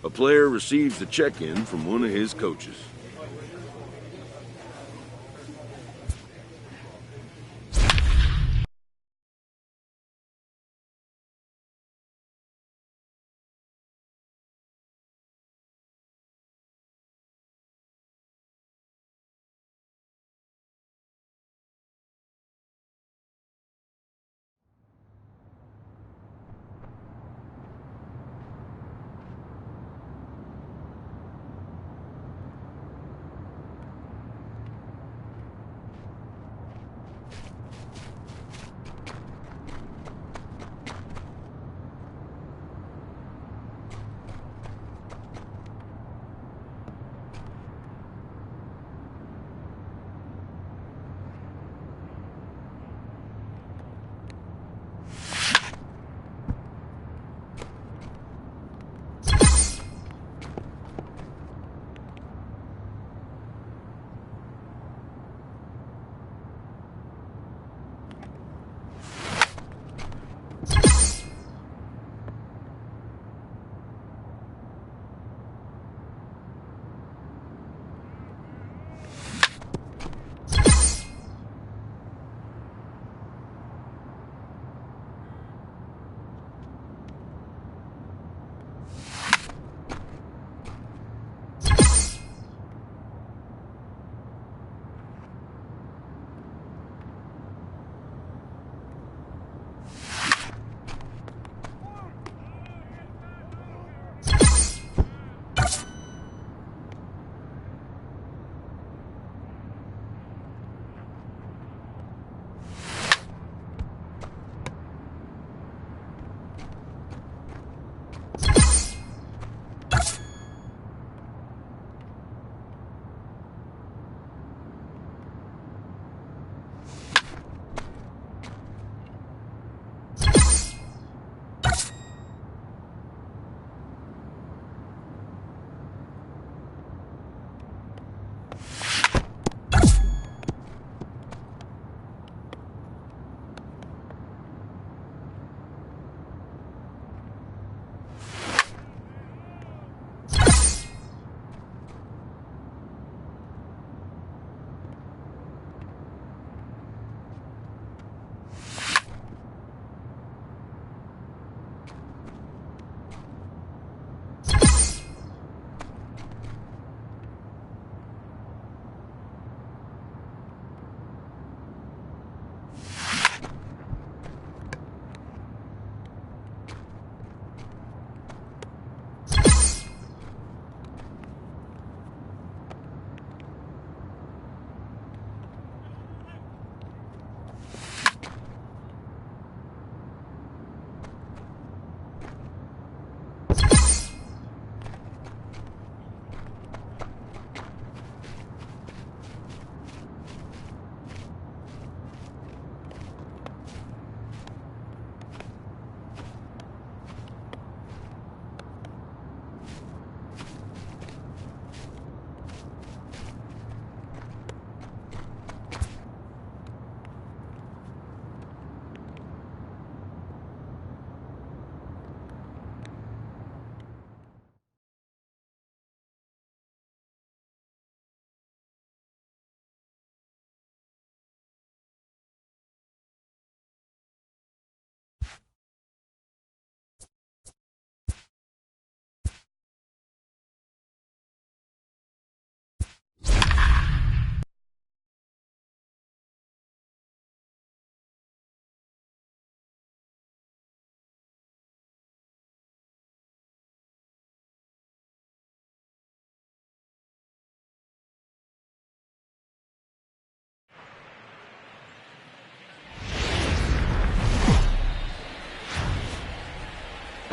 A player receives the check-in from one of his coaches.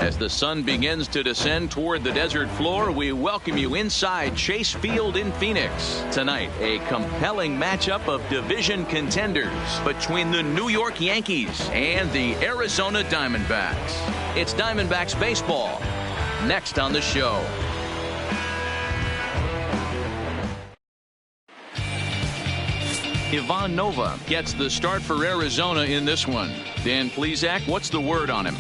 As the sun begins to descend toward the desert floor, we welcome you inside Chase Field in Phoenix. Tonight, a compelling matchup of division contenders between the New York Yankees and the Arizona Diamondbacks. It's Diamondbacks baseball. Next on the show. Ivan Nova gets the start for Arizona in this one. Dan Plesac, what's the word on him?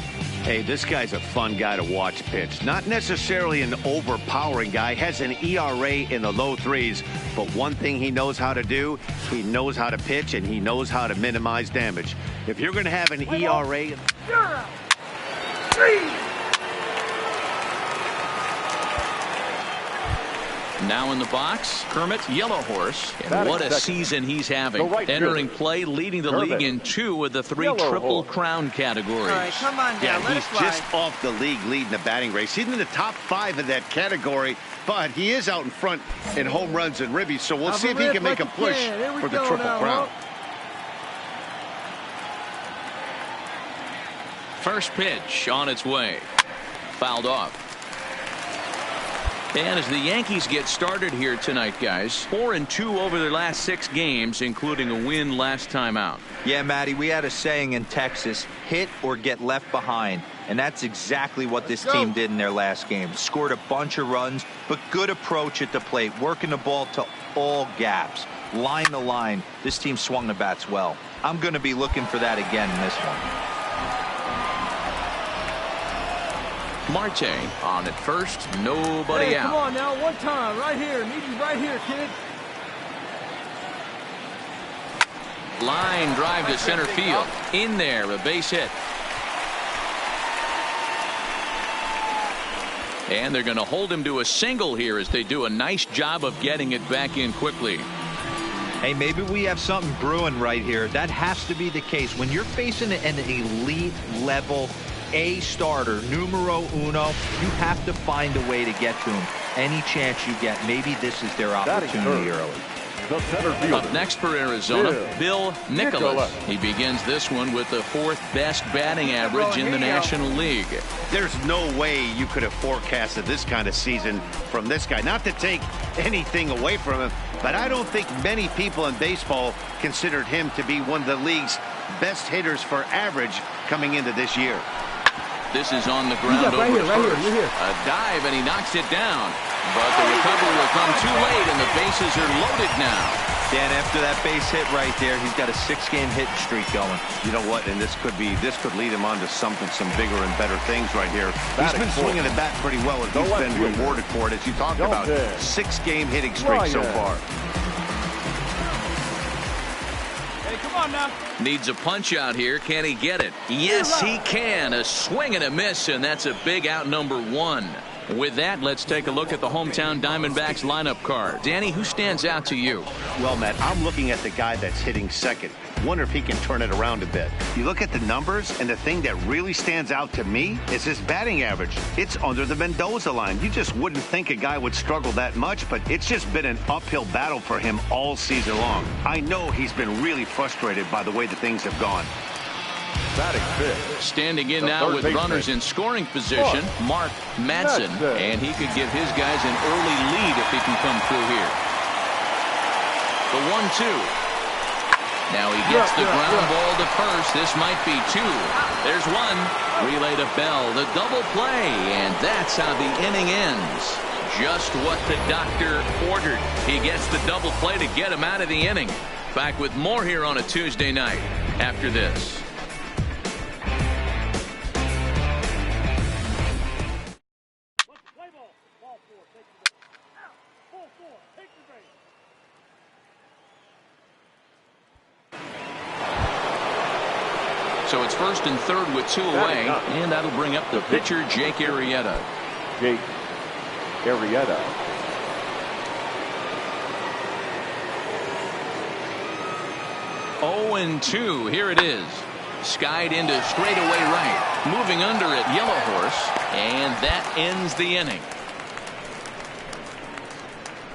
Hey, this guy's a fun guy to watch pitch. Not necessarily an overpowering guy. Has an ERA in the low threes. But one thing he knows how to do, he knows how to pitch, and he knows how to minimize damage. If you're going to have an ERA... Now in the box, Kermit Yellowhorse. And what a season he's having. Entering play, leading the league in 2 of the 3 Triple Crown categories. All right, come on now, yeah, he's just off the league leading the batting race. He's in the top 5 of that category, but he is out in front in home runs and ribbies, so we'll see if he can make a push for the Triple Crown. First pitch on its way. Fouled off. And as the Yankees get started here tonight, guys, 4-2 over their last 6 games, including a win last time out. Yeah, Matty, we had a saying in Texas, hit or get left behind. And that's exactly what this team did in their last game. Scored a bunch of runs, but good approach at the plate, working the ball to all gaps. Line to line, this team swung the bats well. I'm going to be looking for that again in this one. Marte on at first, nobody out. Come on now, one time, right here. Need you right here, kid. Line drive to center field. In there, a base hit. And they're going to hold him to a single here as they do a nice job of getting it back in quickly. Hey, maybe we have something brewing right here. That has to be the case. When you're facing an elite level A starter, numero uno, you have to find a way to get to him. Any chance you get, maybe this is their opportunity early. Up next for Arizona, Bill Nicholas. He begins this one with the 4th best batting average in the National League. There's no way you could have forecasted this kind of season from this guy. Not to take anything away from him, but I don't think many people in baseball considered him to be one of the league's best hitters for average coming into this year. This is on the ground over right first. here. A dive, and he knocks it down. But the recovery will come too late, and the bases are loaded now. Dan, after that base hit right there, he's got a 6-game hitting streak going. You know what? And this could lead him on to some bigger and better things right here. He's been swinging the bat pretty well, and he's been rewarded for it, as you talked about. 6-game hitting streak so far. Needs a punch out here. Can he get it? Yes, he can. A swing and a miss, and that's a big out number 1. With that, let's take a look at the hometown Diamondbacks lineup card. Danny, who stands out to you? Well, Matt, I'm looking at the guy that's hitting second. Wonder if he can turn it around a bit. You look at the numbers, and the thing that really stands out to me is his batting average. It's under the Mendoza line. You just wouldn't think a guy would struggle that much, but it's just been an uphill battle for him all season long. I know he's been really frustrated by the way that things have gone. Standing in now with runners in scoring position, Mark Madsen, and he could give his guys an early lead if he can come through here. The 1-2. Now he gets the ground ball to first. This might be 2. There's 1. Relay to Bell, the double play, and that's how the inning ends. Just what the doctor ordered. He gets the double play to get him out of the inning. Back with more here on a Tuesday night after this. So it's 1st and 3rd with 2 away, and that'll bring up the pitcher, Jake Arrieta. 0-2. Here it is. Skied into straightaway right. Moving under it, Yellowhorse, and that ends the inning.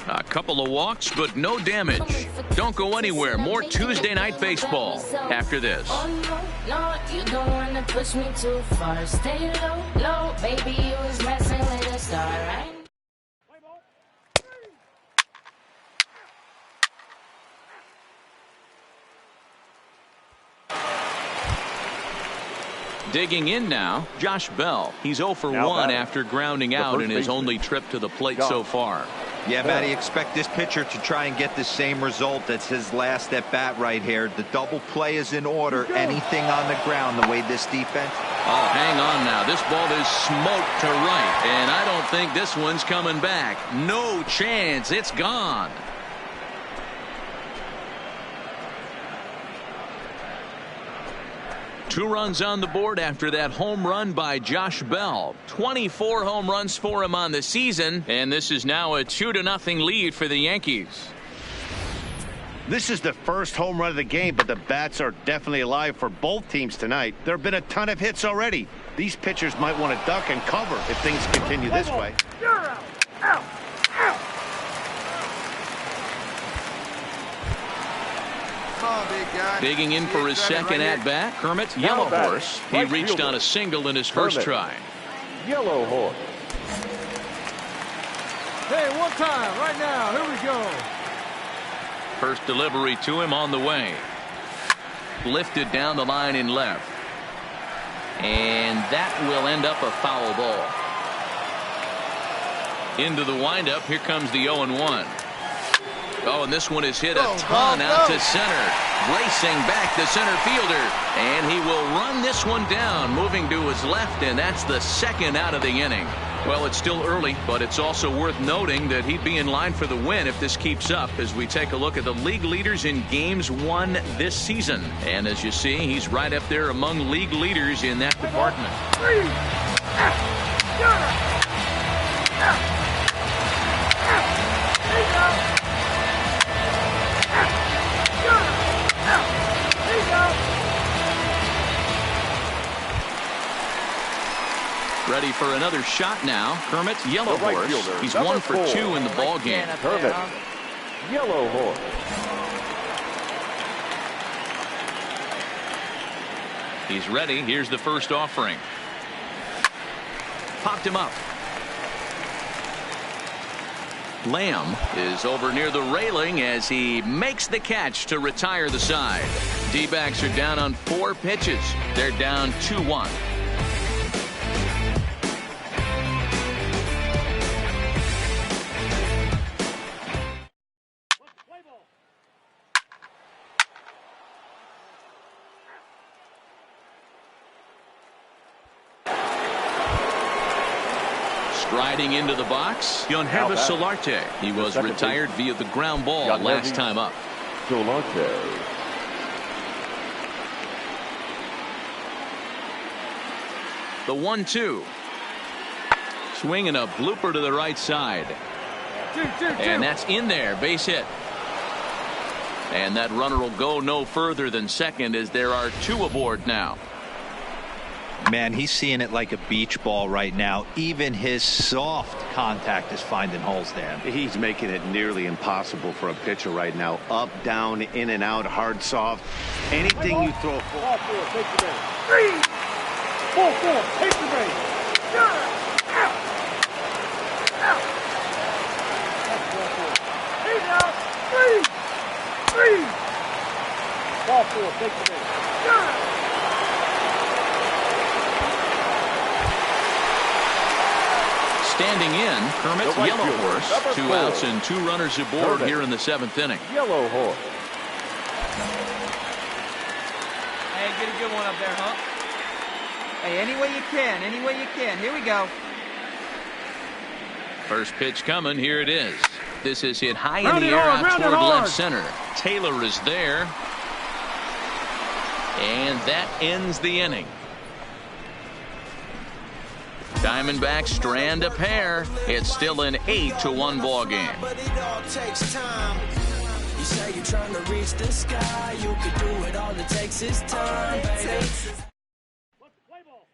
A couple of walks, but no damage. Don't go anywhere. More Tuesday Night Baseball after this. No, you don't want to push me too far. Stay low, baby, you was messing with a star, right? Digging in now, Josh Bell. He's 0 for 1 after grounding out in his only trip to the plate so far. Yeah, Matty, expect this pitcher to try and get the same result. That's his last at bat right here. The double play is in order. Anything on the ground, the way this defense Oh, hang on now. This ball is smoked to right, and I don't think this one's coming back. No chance. It's gone. Two runs on the board after that home run by Josh Bell. 24 home runs for him on the season, and this is now a 2-0 lead for the Yankees. This is the first home run of the game, but the bats are definitely alive for both teams tonight. There have been a ton of hits already. These pitchers might want to duck and cover if things continue this way. You're out. Out. Out. Come on, big guy. Digging in for his second at-bat, Kermit Yellow Horse. He reached on a single in his first try. Yellow Horse. Hey, one time, right now. Here we go. First delivery to him on the way. Lifted down the line in left. And that will end up a foul ball. Into the windup. Here comes the 0-1. Oh, and this one is hit a ton out to center. Racing back the center fielder. And he will run this one down, moving to his left, and that's the second out of the inning. Well, it's still early, but it's also worth noting that he'd be in line for the win if this keeps up as we take a look at the league leaders in games won this season. And as you see, he's right up there among league leaders in that department. Ready for another shot now. Kermit Yellow Horse. He's 1 for 2 in the ball game. Kermit Yellow Horse. He's ready. Here's the first offering. Popped him up. Lamb is over near the railing as he makes the catch to retire the side. D-backs are down on 4 pitches. They're down 2-1. Striding into the box, Yankees Solarte. He was retired via the ground ball last time up. Solarte. The 1-2. Swinging a blooper to the right side. And that's in there. Base hit. And that runner will go no further than second as there are 2 aboard now. Man, he's seeing it like a beach ball right now. Even his soft contact is finding holes, Dan. He's making it nearly impossible for a pitcher right now. Up, down, in and out, hard, soft. Anything you throw. 3, 4, take the base. Out. Out. He's out. 3. Ball 4, take the base. Standing in, Kermit Yellow Horse. 2 outs and 2 runners aboard here in the 7th inning. Yellow Horse. Hey, get a good one up there, Hump. Hey, any way you can, any way you can. Here we go. First pitch coming. Here it is. This is hit high in the air out toward left center. Taylor is there. And that ends the inning. Diamondbacks strand a pair. It's still an 8-1 ball game. But it all takes time. You say you're trying to reach the sky. You can do it. All it takes is time, baby. Play ball.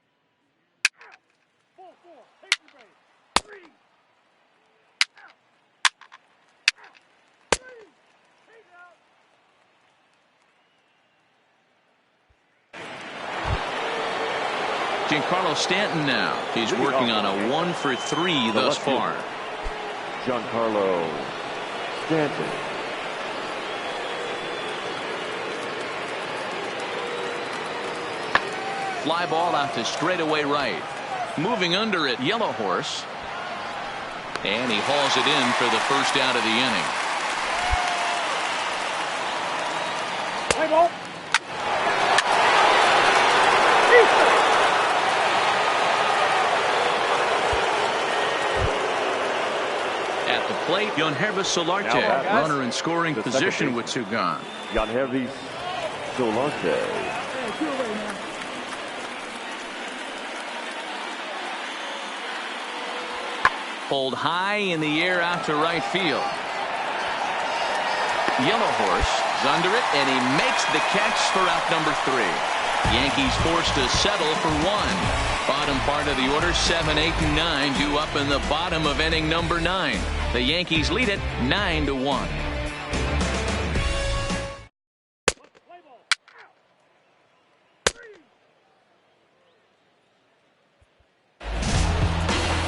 4, take the base. 3. Out. 3. He's out. Giancarlo Stanton now. He's working on a 1 for 3 thus far. Giancarlo Stanton. Fly ball out to straightaway right. Moving under it, Yellow Horse. And he hauls it in for the first out of the inning. Play ball. Yankees Solarte, Now, runner in scoring position with two gone. Yankees Solarte. Pulled high in the air out to right field. Yellow Horse is under it, and he makes the catch for out number 3. Yankees forced to settle for 1. Bottom part of the order, 7, 8, and 9 due up in the bottom of inning number 9. The Yankees lead it 9-1.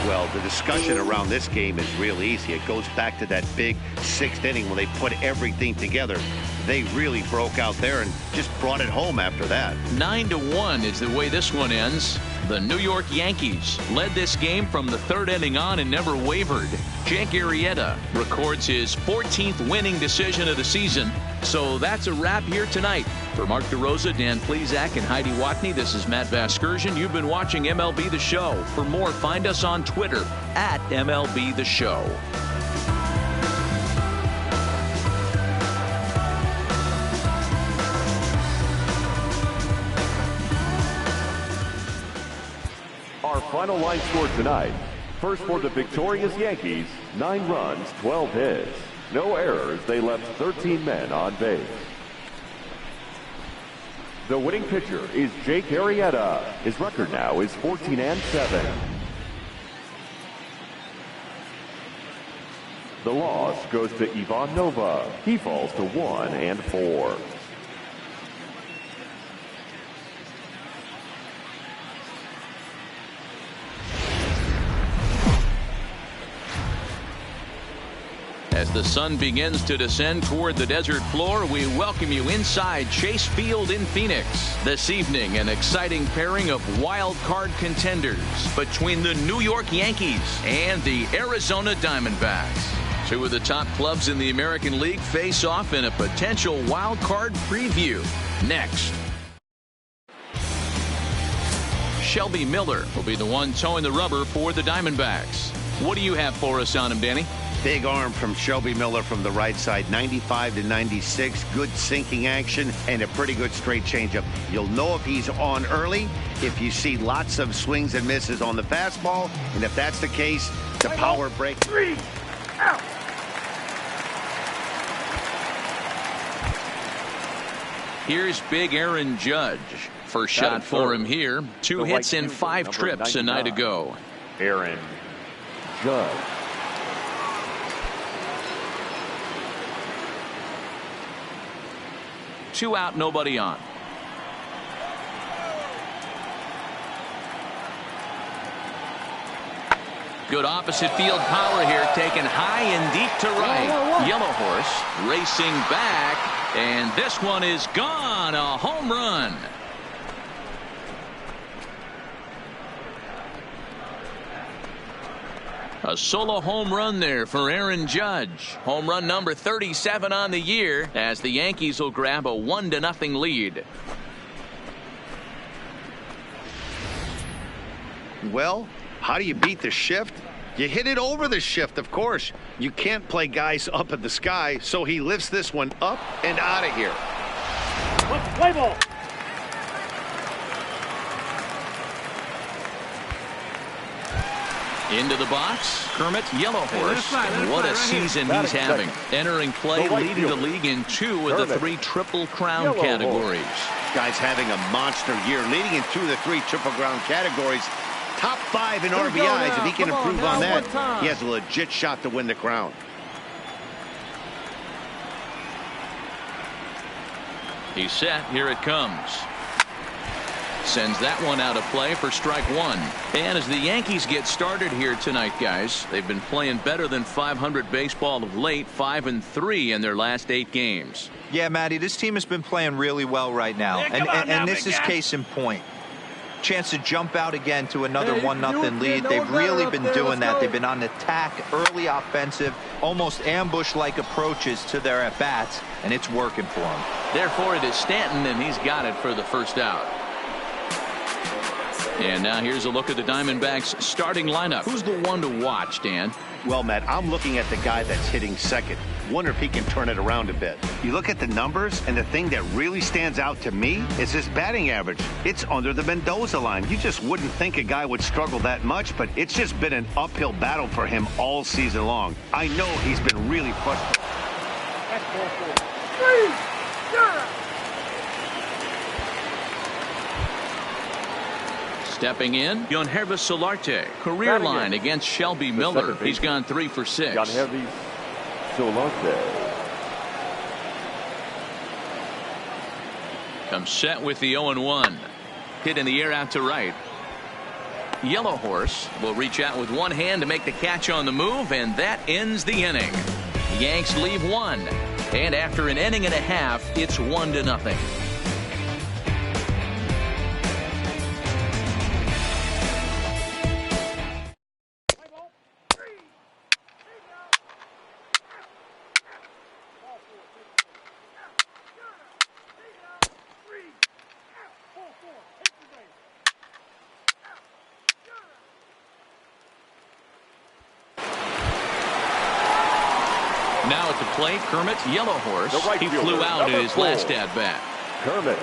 Well, the discussion around this game is real easy. It goes back to that big 6th inning when they put everything together. They really broke out there and just brought it home after that. 9-1 is the way this one ends. The New York Yankees led this game from the 3rd inning on and never wavered. Jake Arrieta records his 14th winning decision of the season. So that's a wrap here tonight. For Mark DeRosa, Dan Plesac, and Heidi Watney, this is Matt Vasgersian. You've been watching MLB The Show. For more, find us on Twitter at MLB The Show. Our final line score tonight. First for the victorious Yankees, 9 runs, 12 hits. No errors. They left 13 men on base. The winning pitcher is Jake Arrieta. His record now is 14-7. The loss goes to Ivan Nova. He falls to 1-4. As the sun begins to descend toward the desert floor, we welcome you inside Chase Field in Phoenix. This evening, an exciting pairing of wild card contenders between the New York Yankees and the Arizona Diamondbacks. Two of the top clubs in the American League face off in a potential wild card preview. Next. Shelby Miller will be the one towing the rubber for the Diamondbacks. What do you have for us on him, Danny? Big arm from Shelby Miller from the right side, 95-96. Good sinking action and a pretty good straight changeup. You'll know if he's on early if you see lots of swings and misses on the fastball, and if that's the case, the power break. 3 out. Here's big Aaron Judge. First shot for him here. 2 hits in 5 trips a night ago. Aaron Judge. Two out, nobody on. Good opposite field power here, taken high and deep to right. Yellow Horse racing back, and this one is gone. A home run. A solo home run there for Aaron Judge. Home run number 37 on the year as the Yankees will grab a 1-0 lead. Well, how do you beat the shift? You hit it over the shift, of course. You can't play guys up at the sky, so he lifts this one up and out of here. Let's play ball. Into the box, Kermit Yellow Horse. And what a season he's having. Entering play, leading the league in 2 of the 3 Triple Crown categories. Guy's having a monster year, leading in 2 of the 3 Triple Crown categories. Top 5 in RBIs. If he can improve on that, he has a legit shot to win the crown. He's set. Here it comes. Sends that one out of play for strike 1. And as the Yankees get started here tonight, guys, they've been playing better than .500 baseball of late, 5-3 in their last 8 games. Yeah, Matty, this team has been playing really well right now. And this is case in point. Chance to jump out again to another 1-0 lead. They've really been doing that. They've been on attack, early offensive, almost ambush-like approaches to their at-bats, and it's working for them. Therefore, it is Stanton, and he's got it for the first out. And now here's a look at the Diamondbacks starting lineup. Who's the one to watch, Dan? Well, Matt, I'm looking at the guy that's hitting second. Wonder if he can turn it around a bit. You look at the numbers, and the thing that really stands out to me is his batting average. It's under the Mendoza line. You just wouldn't think a guy would struggle that much, but it's just been an uphill battle for him all season long. I know he's been really frustrated. Stepping in, Yankees Solarte, career line against Shelby Miller. He's gone 3 for 6. Yankees Solarte. Comes set with the 0-1. Hit in the air out to right. Yellow Horse will reach out with one hand to make the catch on the move, and that ends the inning. The Yanks leave 1, and after an inning and a half, it's 1-0. Now at the plate, Kermit Yellow Horse. He flew out in his last at-bat. Kermit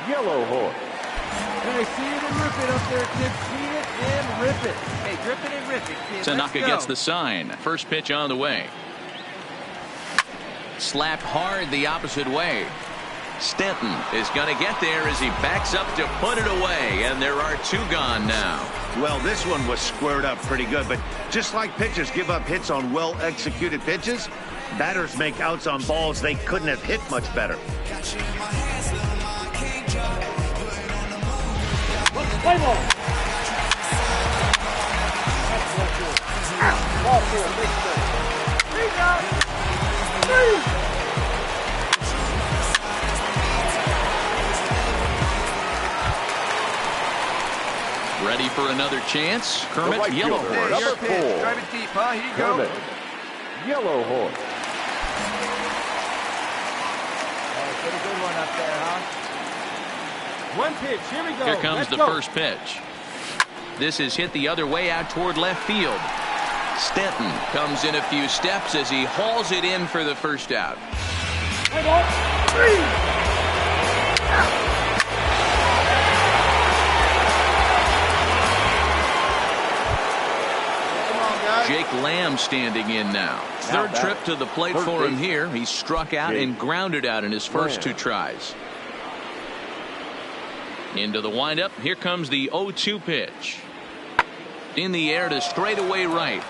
Yellow Horse. Hey, see it and rip it up there, kids. See it and rip it. Hey, grip it and rip it, kids. Tanaka gets the sign. First pitch on the way. Slapped hard the opposite way. Stanton is going to get there as he backs up to put it away, and there are 2 gone now. Well, this one was squared up pretty good, but just like pitchers give up hits on well-executed pitches, batters make outs on balls they couldn't have hit much better. Play ball. Ball 4. Big out. 3. Ready for another chance. Kermit Right Yellow fielder, Horse. number 4. Drive it deep, huh? Here you Kermit go. Yellow Horse. Hey, get a good one up there, huh? One pitch. Here we go. Here comes the first pitch. This is hit the other way out toward left field. Stanton comes in a few steps as he hauls it in for the first out. Play ball. 3. Jake Lamb standing in now. Third trip to the plate for him here. He struck out and grounded out in his first 2 tries. Into the windup. Here comes the 0-2 pitch. In the air to straightaway right.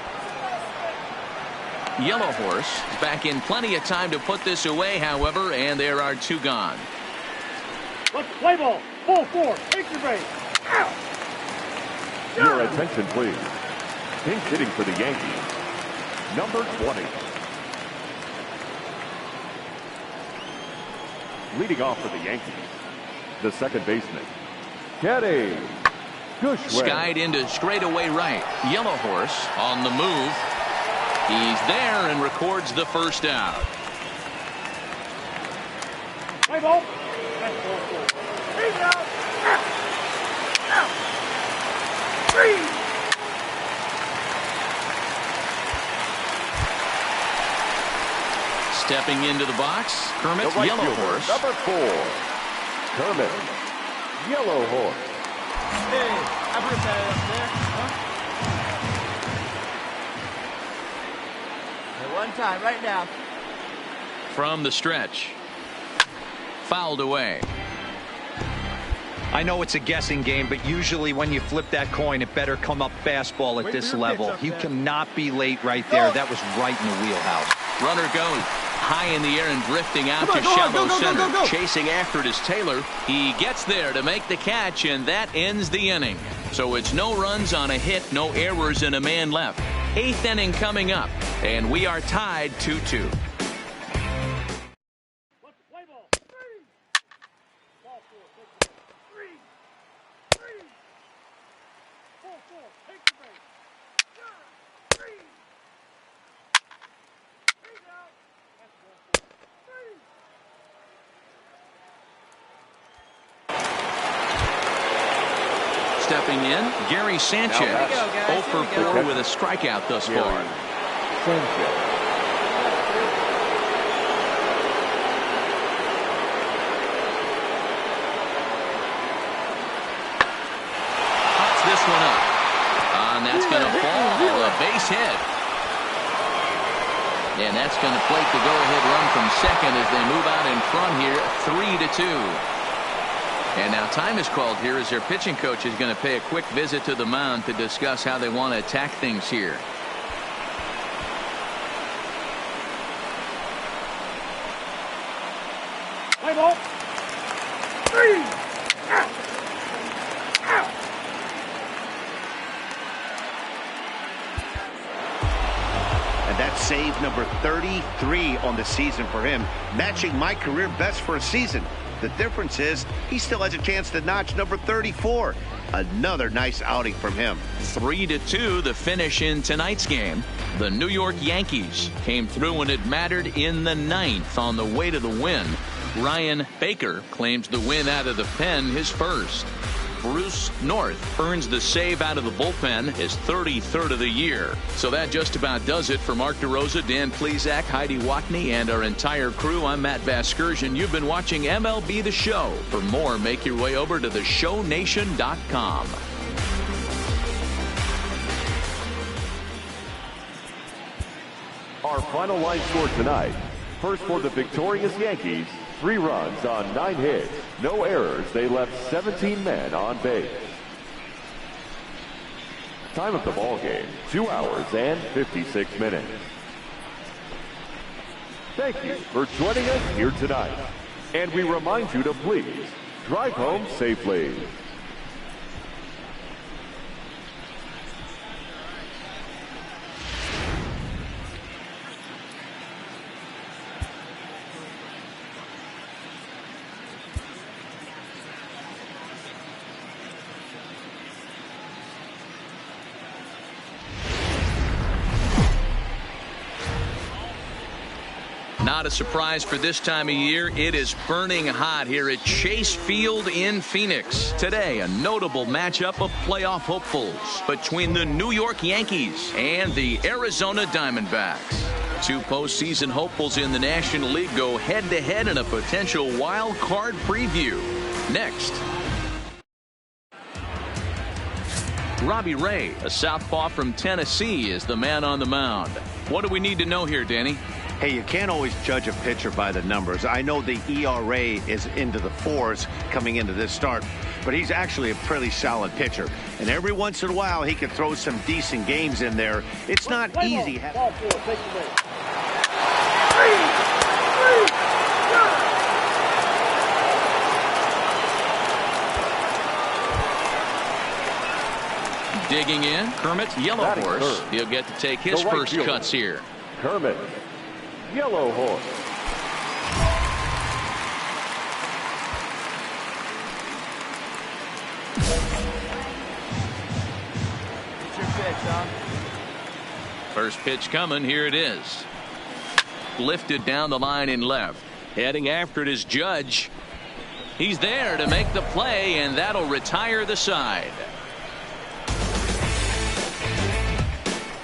Yellow Horse is back in plenty of time to put this away, however, and there are 2 gone. Let's play ball. Ball 4. Take your base. Out. Your attention, please. Pinch hitting for the Yankees, number 20. Leading off for the Yankees, the second baseman, Teddy Gushue. Skied into straightaway right. Yellow Horse on the move. He's there and records the first out. Play ball. That's ball 4. Big out. Out. 3. Stepping into the box, Kermit Right Yellow fielder, Horse. number 4, Kermit Yellow Horse. Hey, I put that up there. Huh? Hey, one time, right now. From the stretch. Fouled away. I know it's a guessing game, but usually when you flip that coin, it better come up fastball at this level. You cannot be late right there. That was right in the wheelhouse. Runner goes high in the air and drifting out to shallow center. Chasing after it is Taylor. He gets there to make the catch, and that ends the inning. So it's no runs on a hit, no errors, and a man left. 8th inning coming up, and we are tied 2-2. Stepping in, Gary Sanchez. 0 for 4 with a strikeout thus far. Pops this one up. And that's going to fall. A base hit. And that's going to plate the go-ahead run from second as they move out in front here, 3-2. And now time is called here as their pitching coach is going to pay a quick visit to the mound to discuss how they want to attack things here. Play ball. 3. And that's save number 33 on the season for him, matching my career best for a season. The difference is he still has a chance to notch number 34. Another nice outing from him. 3-2 the finish in tonight's game. The New York Yankees came through when it mattered in the 9th on the way to the win. Ryan Baker claims the win out of the pen, his first. Bruce North earns the save out of the bullpen, his 33rd of the year. So that just about does it for Mark DeRosa, Dan Plesac, Heidi Watney, and our entire crew. I'm Matt Vasgersian. You've been watching MLB The Show. For more, make your way over to theshownation.com. Our final line score tonight. First for the victorious Yankees, 3 runs on 9 hits. No errors. They left 17 men on base. Time of the ball game, 2 hours and 56 minutes. Thank you for joining us here tonight. And we remind you to please drive home safely. Not a surprise for this time of year. It is burning hot here at Chase Field in Phoenix. Today, a notable matchup of playoff hopefuls between the New York Yankees and the Arizona Diamondbacks. 2 postseason hopefuls in the National League go head-to-head in a potential wild card preview. Next. Robbie Ray, a southpaw from Tennessee, is the man on the mound. What do we need to know here, Danny? Hey, you can't always judge a pitcher by the numbers. I know the ERA is into the 4s coming into this start, but he's actually a pretty solid pitcher. And every once in a while, he can throw some decent games in there. It's not easy. Ball 4, take the base. 3. Digging in, Kermit Yellowhorse. He'll get to take his first cuts here. Kermit Yellowhorse. It's your pitch, huh? First pitch coming. Here it is. Lifted down the line in left. Heading after it is Judge. He's there to make the play, and that'll retire the side.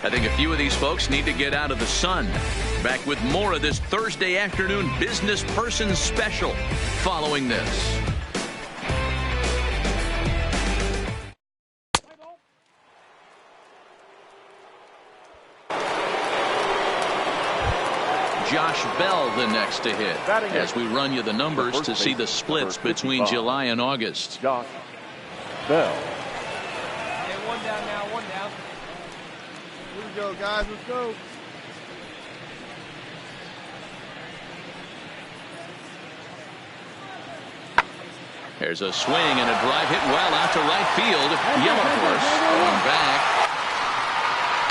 I think a few of these folks need to get out of the sun. Back with more of this Thursday afternoon business person special following this. Josh Bell the next to hit as we run you the numbers to see the splits between July and August. Josh Bell. Hey, 1 down now, 1 down. Here we go, guys. Let's go. There's a swing and a drive hit well out to right field. Yellowhorse going back.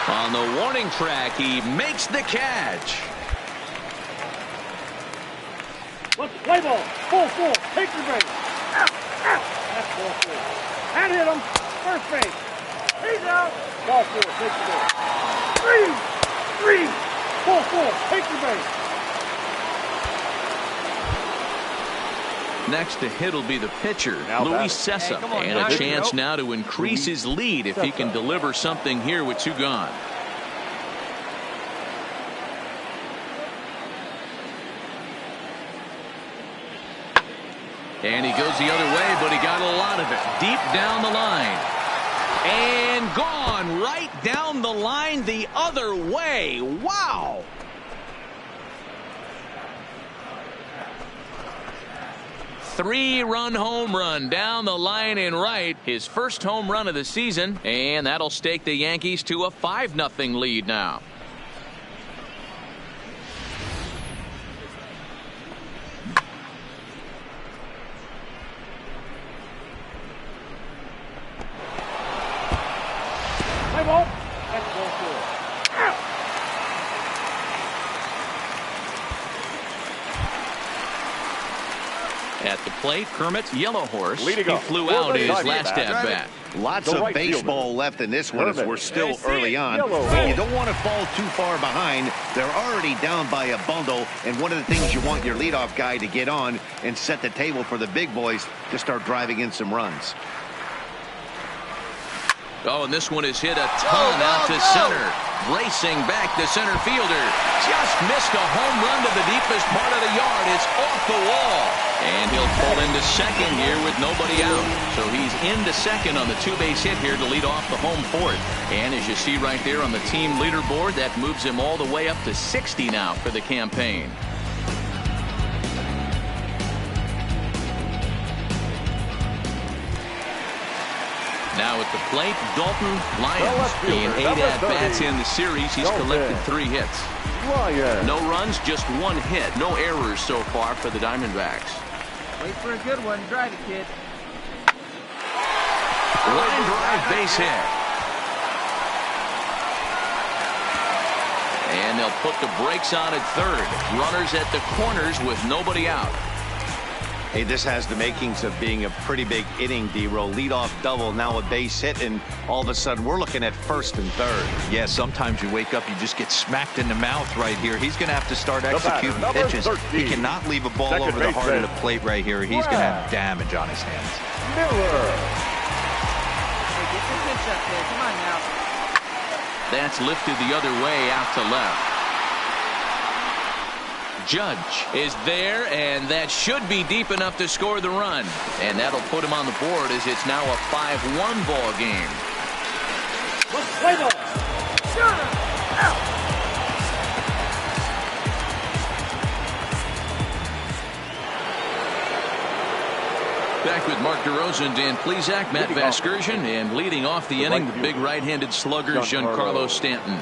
On the warning track, he makes the catch. Let's play ball. Ball 4, take the base. That's ball 4. And hit him. First base. He's out. Ball 4, take the base. 3. Ball 4, take the base. Next to hit will be the pitcher, Luis Cessa. Hey, and a chance now to increase his lead if he can deliver something here with 2 gone. And he goes the other way, but he got a lot of it deep down the line. And gone right down the line the other way. Wow. Three-run home run down the line in right. His first home run of the season. And that'll stake the Yankees to a 5-0 lead now. At the plate, Kermit Yellow Horse. He flew out his last at-bat. Lots of baseball left in this one as we're still early on. And you don't want to fall too far behind. They're already down by a bundle. And one of the things you want your leadoff guy to get on and set the table for the big boys to start driving in some runs. Oh, and this one is hit a ton out to center. Racing back, the center fielder just missed a home run to the deepest part of the yard. It's off the wall. And he'll pull into second here with nobody out. So he's into second on the 2-base hit here to lead off the home fourth. And as you see right there on the team leaderboard, that moves him all the way up to 60 now for the campaign. Now at the plate, Dalton Lyons. In 8 at-bats in the series, he's collected 3 hits. No runs, just 1 hit. No errors so far for the Diamondbacks. Wait for a good one. Drive it, kid. Line drive, base hit. And they'll put the brakes on at third. Runners at the corners with nobody out. Hey, this has the makings of being a pretty big inning, D-Roll. Leadoff double, now a base hit, and all of a sudden we're looking at first and third. Yeah, sometimes you wake up, you just get smacked in the mouth right here. He's going to have to start executing pitches. He cannot leave a ball over the heart of the plate right here. He's going to have damage on his hands. Hey, get your pitch up there. Come on now. That's lifted the other way out to left. Judge is there, and that should be deep enough to score the run. And that'll put him on the board as it's now a 5-1 ball game. Play ball. Out. Back with Mark DeRosa and Dan Plesac, Matt Vasgersian, and leading off the inning, the big right-handed slugger, Giancarlo Stanton.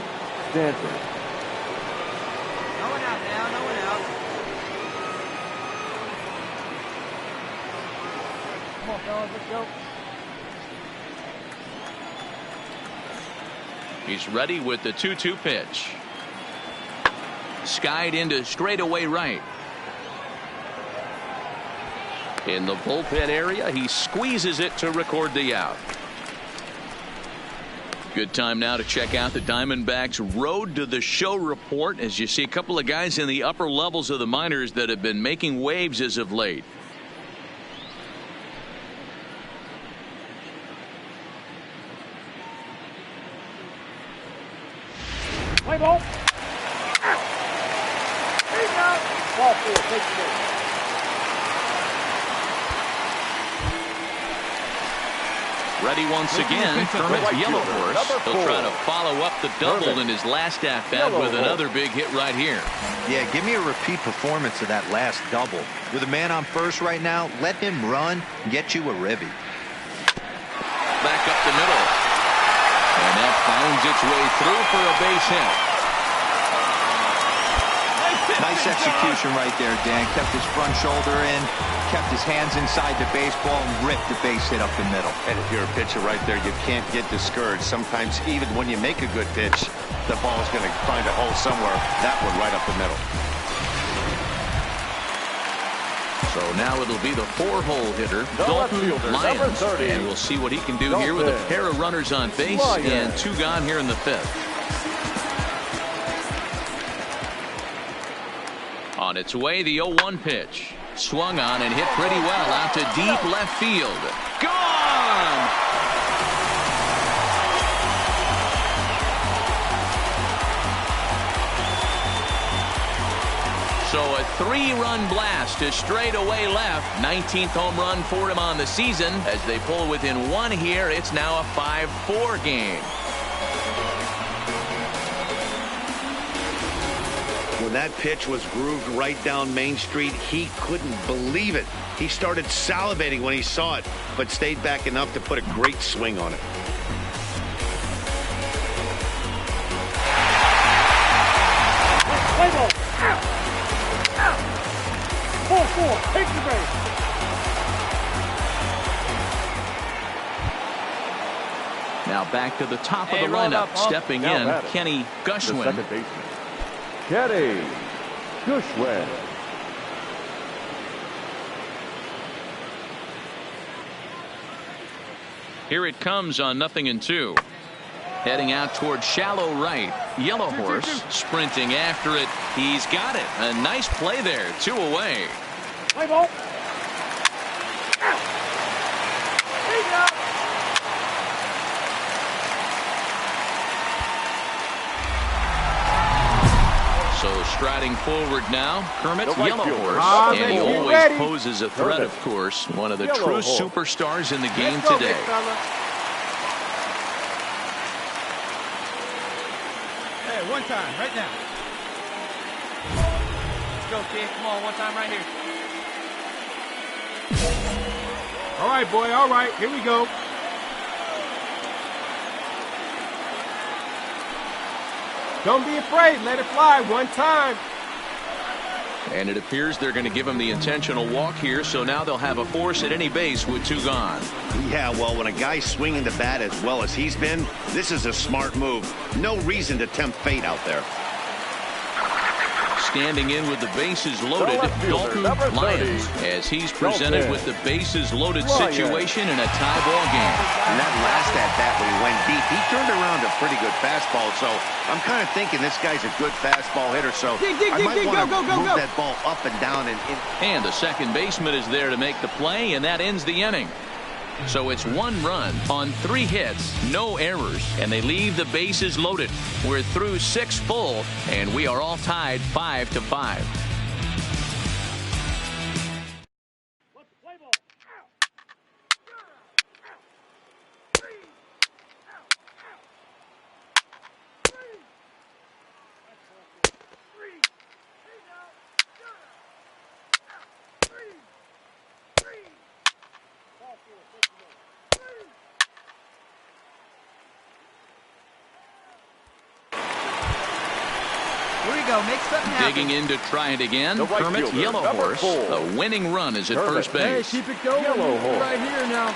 He's ready with the 2-2 pitch. Skied into straightaway right. In the bullpen area, he squeezes it to record the out. Good time now to check out the Diamondbacks' Road to the Show report, as you see a couple of guys in the upper levels of the minors that have been making waves as of late. Play ball. He's out. Ball 4. Take the ball. Ready once again, Kermit Yellow Horse. He'll try to follow up the double in his last at-bat with another big hit right here. Yeah, give me a repeat performance of that last double. With a man on first right now, let him run and get you a ribby. Back up the middle. And that finds its way through for a base hit. Nice execution right there, Dan. Kept his front shoulder in, kept his hands inside the baseball, and ripped the base hit up the middle. And if you're a pitcher right there, you can't get discouraged. Sometimes even when you make a good pitch, the ball is going to find a hole somewhere. That one right up the middle. So now it'll be the 4-hole hitter, Dalton Lyons. And we'll see what he can do here with a pair of runners on base and 2 gone here in the 5th. On On its way, the 0-1 pitch. Swung on and hit pretty well out to deep left field. Gone! So a 3-run blast to straightaway left. 19th home run for him on the season. As they pull within 1 here, it's now a 5-4 game. When that pitch was grooved right down Main Street, he couldn't believe it. He started salivating when he saw it, but stayed back enough to put a great swing on it. Play ball. Out. Out. 4-4. Take the base. Now back to the top of the lineup. Stepping in, Kenny Gushwin. The second baseman, Kenny Gushwin. Here it comes on 0-2. Heading out toward shallow right. Yellow Horse sprinting after it. He's got it. A nice play there. 2 away. Play ball. Out. He's out. So striding forward now, Kermit Yellow Horse. And he always poses a threat, of course. One of the true superstars in the game today. Hey, one time, right now. Let's go, kid. Come on, one time right here. All right, boy. All right. Here we go. Don't be afraid. Let it fly one time. And it appears they're going to give him the intentional walk here, so now they'll have a force at any base with 2 gone. Yeah, well, when a guy's swinging the bat as well as he's been, this is a smart move. No reason to tempt fate out there. Standing in with the bases loaded, Dalton Lyons, as he's presented with the bases loaded situation in a tie ball game. And that last at-bat when he went deep, he turned around a pretty good fastball, so I'm kind of thinking this guy's a good fastball hitter, so I might want to move that ball up and down. And the second baseman is there to make the play, and that ends the inning. So it's 1 run on 3 hits, no errors, and they leave the bases loaded. We're through 6 full, and we are all tied 5-5. Make something happen. Digging in to try it again. Kermit Yellow Horse. The winning run is at first base. Hey, keep it going. Yellow Horse. Right here now.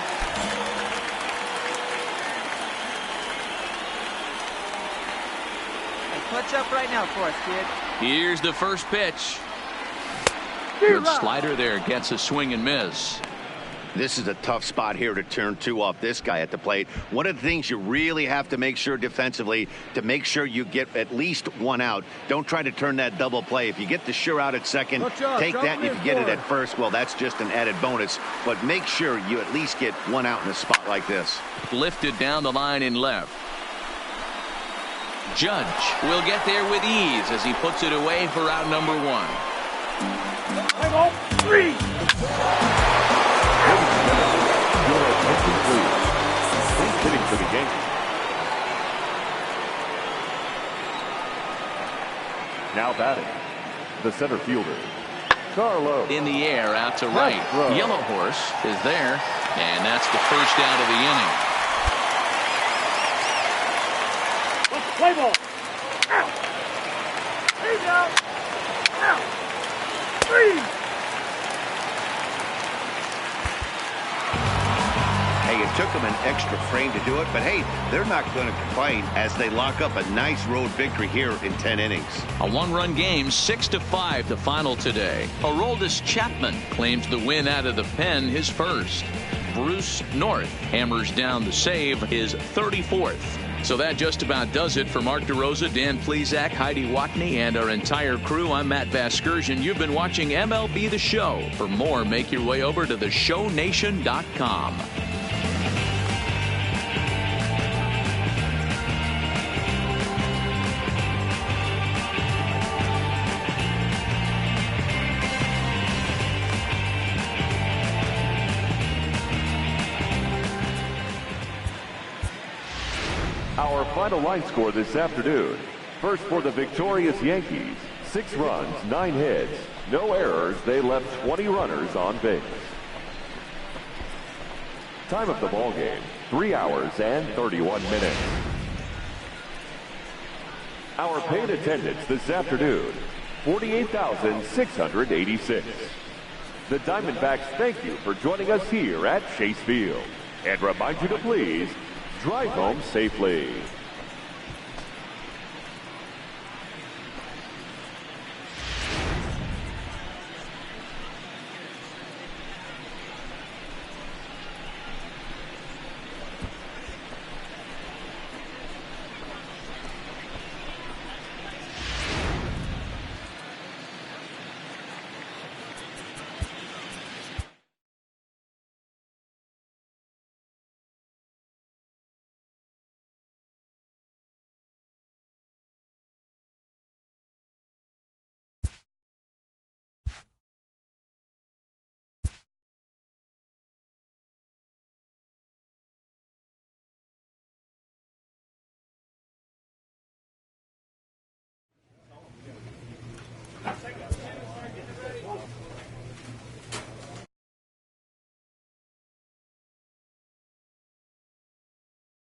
Hey, clutch up right now for us, kid. Here's the first pitch. Good slider there. Gets a swing and miss. This is a tough spot here to turn 2 off this guy at the plate. One of the things you really have to make sure defensively, to make sure you get at least 1 out. Don't try to turn that double play. If you get the sure out at second, take that, and if you get it at first, well, that's just an added bonus. But make sure you at least get 1 out in a spot like this. Lifted down the line in left. Judge will get there with ease as he puts it away for out number 1. 3. Hitting for the Yankees. Now batting, the center fielder, Carlo. In the air, out to right. Yellow Horse is there, and that's the first out of the inning. Let's play ball. Out. He's out. Out. 3. Hey, it took them an extra frame to do it, but hey, they're not going to complain as they lock up a nice road victory here in 10 innings. A 1-run game, 6-5 the final today. Aroldis Chapman claims the win out of the pen, his first. Bruce North hammers down the save, his 34th. So that just about does it for Mark DeRosa, Dan Plesac, Heidi Watney, and our entire crew. I'm Matt Vasgersian. You've been watching MLB The Show. For more, make your way over to theshownation.com. Our final line score this afternoon. First for the victorious Yankees, 6 runs, 9 hits, no errors. They left 20 runners on base. Time of the ball game, 3 hours and 31 minutes. Our paid attendance this afternoon, 48,686. The Diamondbacks thank you for joining us here at Chase Field and remind you to please drive home safely.